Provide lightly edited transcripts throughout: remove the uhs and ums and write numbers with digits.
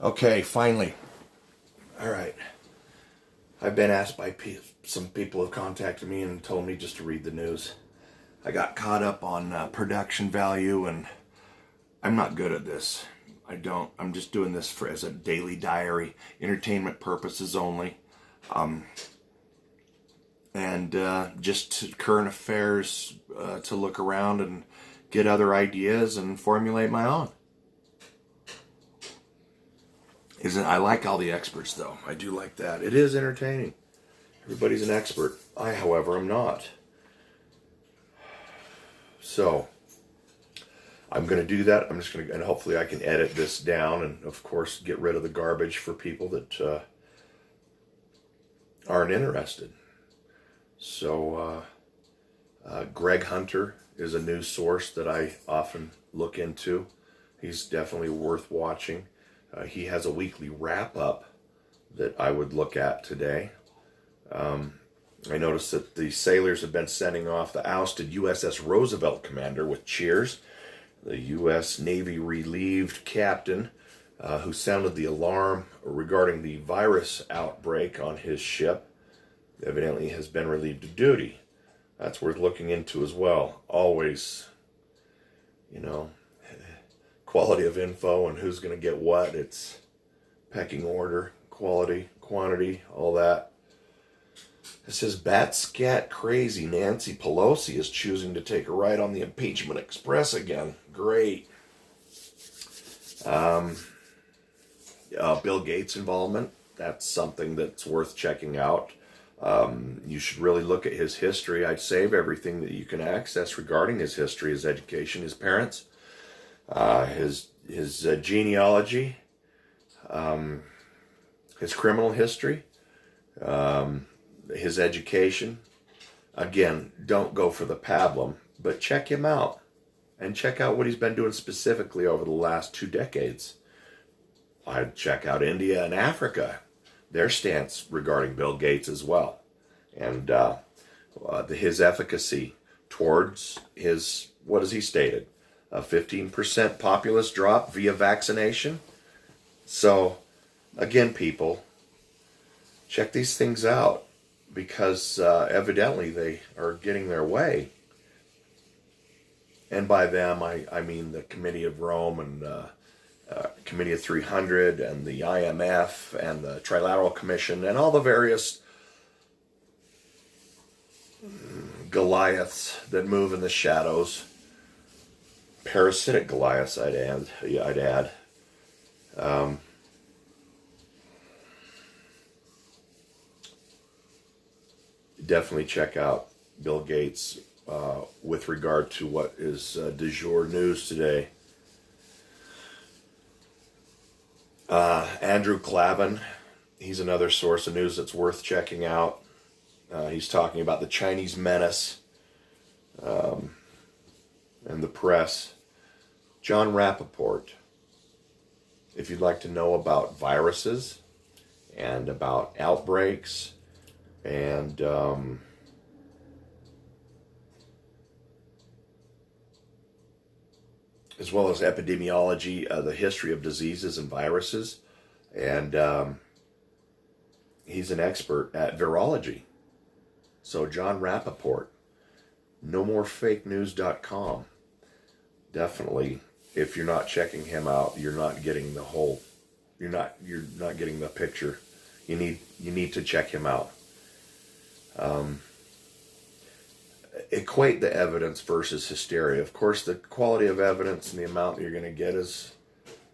Okay, finally. All right. I've been asked by some people have contacted me and told me just to read the news. I got caught up on production value, and I'm not good at this. I'm just doing this as a daily diary, entertainment purposes only. And just current affairs to look around and get other ideas and formulate my own. I like all the experts, though. I do like that. It is entertaining. Everybody's an expert. I, however, am not. So, I'm going to do that. I'm just going to, and hopefully I can edit this down and, of course, get rid of the garbage for people that aren't interested. So, Greg Hunter is a news source that I often look into. He's definitely worth watching. He has a weekly wrap-up that I would look at today. I noticed that the sailors have been sending off the ousted USS Roosevelt commander with cheers. The U.S. Navy relieved captain who sounded the alarm regarding the virus outbreak on his ship evidently has been relieved of duty. That's worth looking into as well. Always, quality of info and who's going to get what. It's pecking order, quality, quantity, all that. It says, bat scat crazy Nancy Pelosi is choosing to take a ride on the impeachment express again. Great. Bill Gates' involvement, that's something that's worth checking out. You should really look at his history. I'd save everything that you can access regarding his history, his education, his parents, his genealogy, his criminal history, his education. Again, don't go for the pablum, but check him out and check out what he's been doing specifically over the last 2 decades. I'd check out India and Africa, their stance regarding Bill Gates as well, and his efficacy towards his, what has he stated, a 15% populace drop via vaccination. So, again, people, check these things out because evidently they are getting their way. And by them, I mean the Committee of Rome and Committee of 300 and the IMF and the Trilateral Commission and all the various Goliaths that move in the shadows. Parasitic Goliaths, I'd add. Definitely check out Bill Gates with regard to what is du jour news today. Andrew Klavan, he's another source of news that's worth checking out. He's talking about the Chinese menace and the press. John Rappaport, if you'd like to know about viruses and about outbreaks and as well as epidemiology, the history of diseases and viruses, and he's an expert at virology. So John Rappaport, nomorefakenews.com. Definitely, if you're not checking him out, you're not getting the whole, you're not getting the picture. You need to check him out. Equate the evidence versus hysteria. Of course, the quality of evidence and the amount that you're going to get is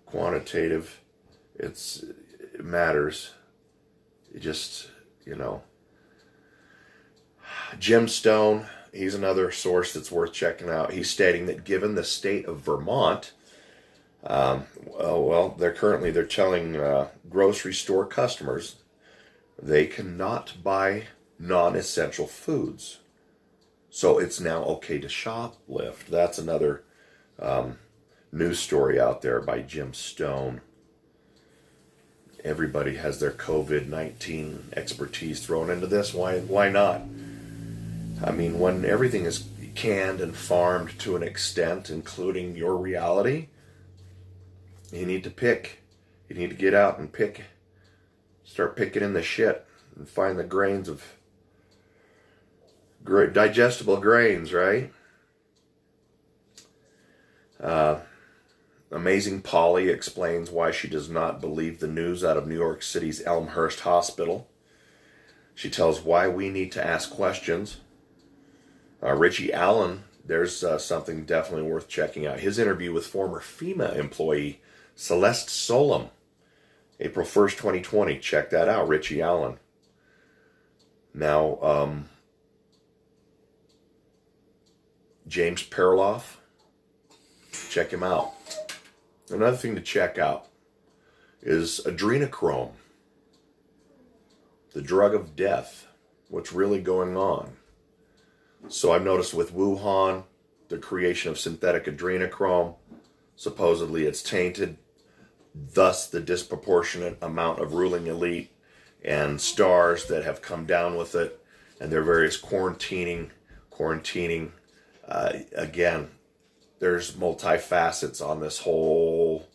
quantitative. It matters. It just, Jim Stone, he's another source that's worth checking out. He's stating that given the state of Vermont, they're telling grocery store customers they cannot buy non-essential foods. So it's now okay to shoplift. That's another news story out there by Jim Stone. Everybody has their COVID-19 expertise thrown into this. Why not? I mean, when everything is canned and farmed to an extent, including your reality, you need to pick You need to get out and start picking in the shit and find the grains of digestible grains, right? Amazing Polly explains why she does not believe the news out of New York City's Elmhurst Hospital. She tells why we need to ask questions. Richie Allen, there's something definitely worth checking out. His interview with former FEMA employee Celeste Solom, April 1st, 2020. Check that out, Richie Allen. Now, James Perloff, check him out. Another thing to check out is adrenochrome, the drug of death. What's really going on? So I've noticed with Wuhan, the creation of synthetic adrenochrome, supposedly it's tainted, thus the disproportionate amount of ruling elite and stars that have come down with it, and their various quarantining. Again, there's multifacets on this whole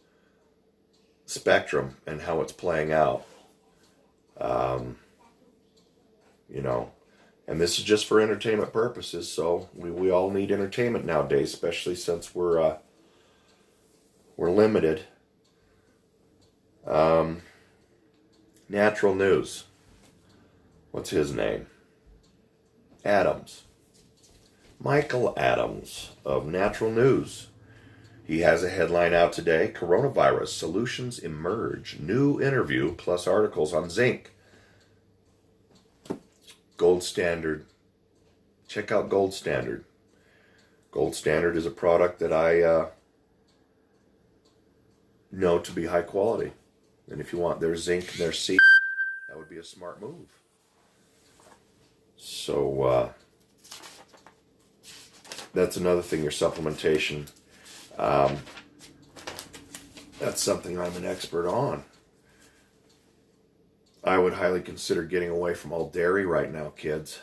spectrum and how it's playing out. And this is just for entertainment purposes, so we all need entertainment nowadays, especially since we're limited. Natural News. What's his name? Adams. Michael Adams of Natural News. He has a headline out today: Coronavirus Solutions Emerge. New interview plus articles on zinc. Gold Standard. Check out Gold Standard. Gold Standard is a product that I know to be high quality. And if you want their zinc and their C, that would be a smart move. So that's another thing, your supplementation. That's something I'm an expert on. I would highly consider getting away from all dairy right now, kids.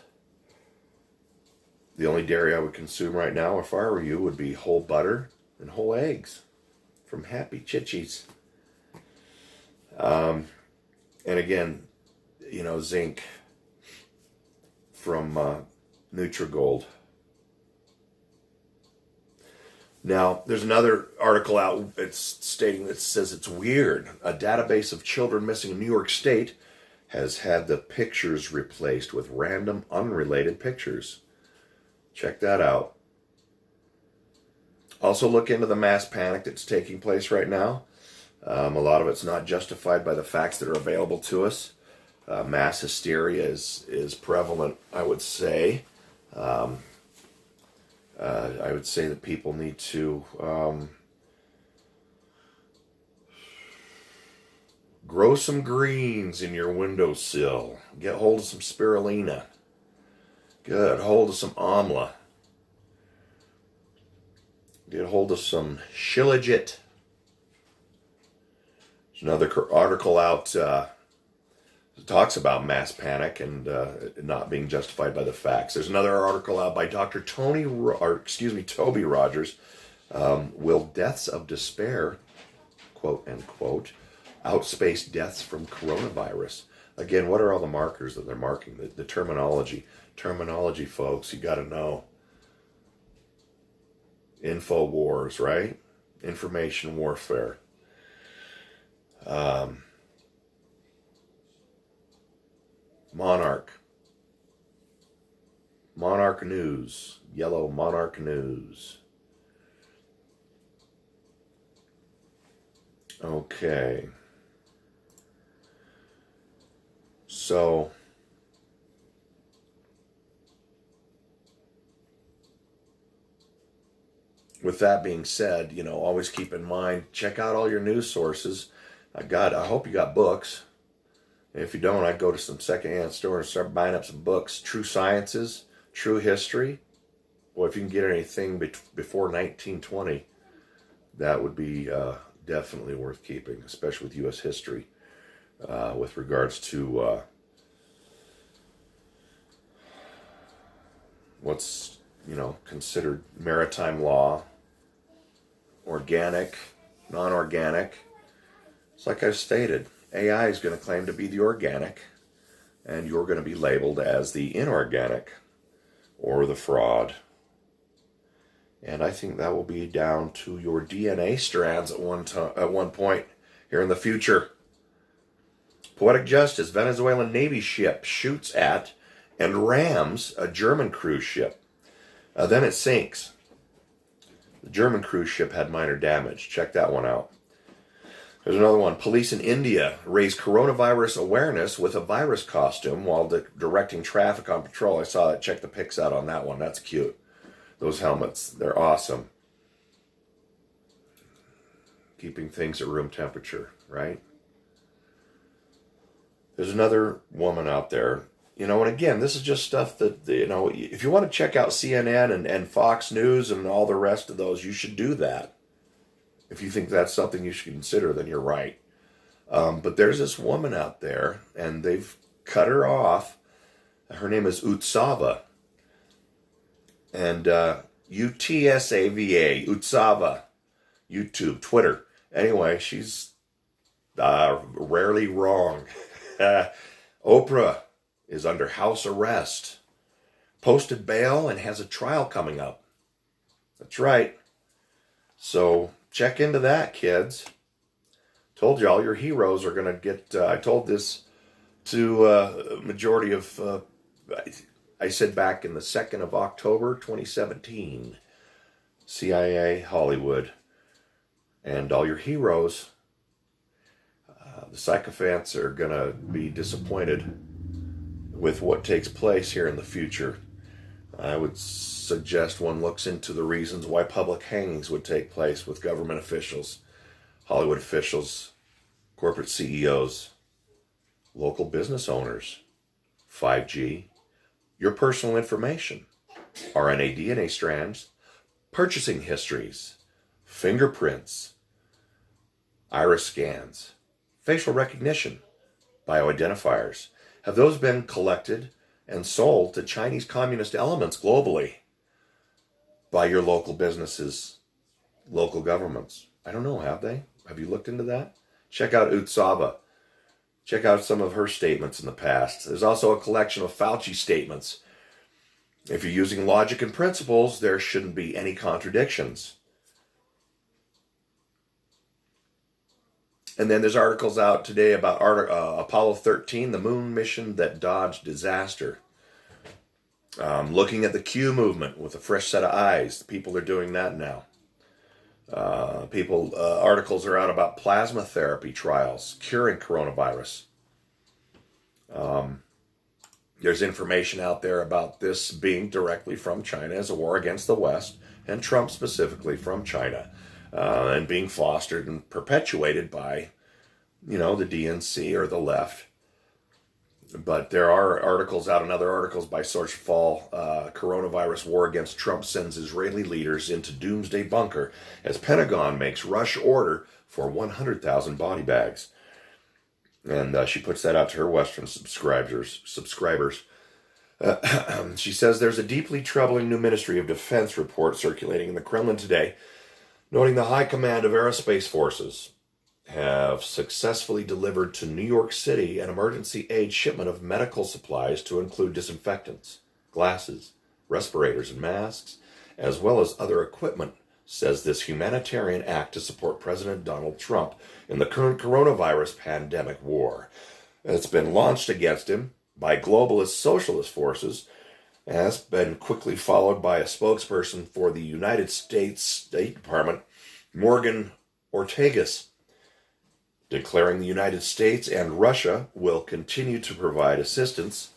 The only dairy I would consume right now, if I were you, would be whole butter and whole eggs from Happy Chitchies. And again, zinc from Nutrigold. Now, there's another article out. It's stating that says it's weird. A database of children missing in New York State has had the pictures replaced with random, unrelated pictures. Check that out. Also, look into the mass panic that's taking place right now. A lot of it's not justified by the facts that are available to us. Mass hysteria is prevalent, I would say. I would say that people need to grow some greens in your windowsill. Get hold of some spirulina. Get hold of some amla. Get hold of some shilajit. There's another article out that talks about mass panic and not being justified by the facts. There's another article out by Dr. Toby Rogers. Will deaths of despair, quote unquote, outspace deaths from coronavirus? Again, what are all the markers that they're marking? The terminology. Terminology, folks, you got to know. Info wars, right? Information warfare. Monarch News. Yellow Monarch News. Okay. So, with that being said, always keep in mind, check out all your news sources. I hope you got books. And if you don't, I'd go to some secondhand stores and start buying up some books. True Sciences, True History. Boy, if you can get anything before 1920, that would be definitely worth keeping, especially with U.S. history, with regards to what's, considered maritime law, organic, non-organic. It's like I've stated, AI is going to claim to be the organic, and you're going to be labeled as the inorganic or the fraud. And I think that will be down to your DNA strands at one point here in the future. Poetic justice: Venezuelan Navy ship shoots at and rams a German cruise ship. Then it sinks. The German cruise ship had minor damage. Check that one out. There's another one. Police in India raise coronavirus awareness with a virus costume while directing traffic on patrol. I saw that. Check the pics out on that one. That's cute. Those helmets, they're awesome. Keeping things at room temperature, right? There's another woman out there, and again, this is just stuff that, if you want to check out CNN and Fox News and all the rest of those, you should do that. If you think that's something you should consider, then you're right. But there's this woman out there, and they've cut her off. Her name is Utsava. And Utsava, Utsava, YouTube, Twitter. Anyway, she's rarely wrong. Oprah is under house arrest, posted bail, and has a trial coming up. That's right. So check into that, kids. Told you all your heroes are going to get... I told this to a majority of... I said back in the 2nd of October, 2017, C.I.A. Hollywood, and all your heroes, the sycophants are going to be disappointed with what takes place here in the future. I would suggest one looks into the reasons why public hangings would take place with government officials, Hollywood officials, corporate CEOs, local business owners, 5G, your personal information, RNA, DNA strands, purchasing histories, fingerprints, iris scans, facial recognition, bioidentifiers. Have those been collected and sold to Chinese communist elements globally by your local businesses, local governments? I don't know, have they? Have you looked into that? Check out Utsava. Check out some of her statements in the past. There's also a collection of Fauci statements. If you're using logic and principles, there shouldn't be any contradictions. And then there's articles out today about Apollo 13, the moon mission that dodged disaster. Looking at the Q movement with a fresh set of eyes. People are doing that now. Articles are out about plasma therapy trials curing coronavirus. There's information out there about this being directly from China as a war against the West, and Trump specifically from China, and being fostered and perpetuated by, the DNC or the left. But there are articles out, and other articles by Source Fall, coronavirus war against Trump sends Israeli leaders into doomsday bunker as Pentagon makes rush order for 100,000 body bags. And she puts that out to her Western subscribers. She says there's a deeply troubling new Ministry of Defense report circulating in the Kremlin today, noting the high command of aerospace forces have successfully delivered to New York City an emergency aid shipment of medical supplies to include disinfectants, glasses, respirators, and masks, as well as other equipment, says this humanitarian act to support President Donald Trump in the current coronavirus pandemic war. It's been launched against him by globalist socialist forces, has been quickly followed by a spokesperson for the United States State Department, Morgan Ortagus, declaring the United States and Russia will continue to provide assistance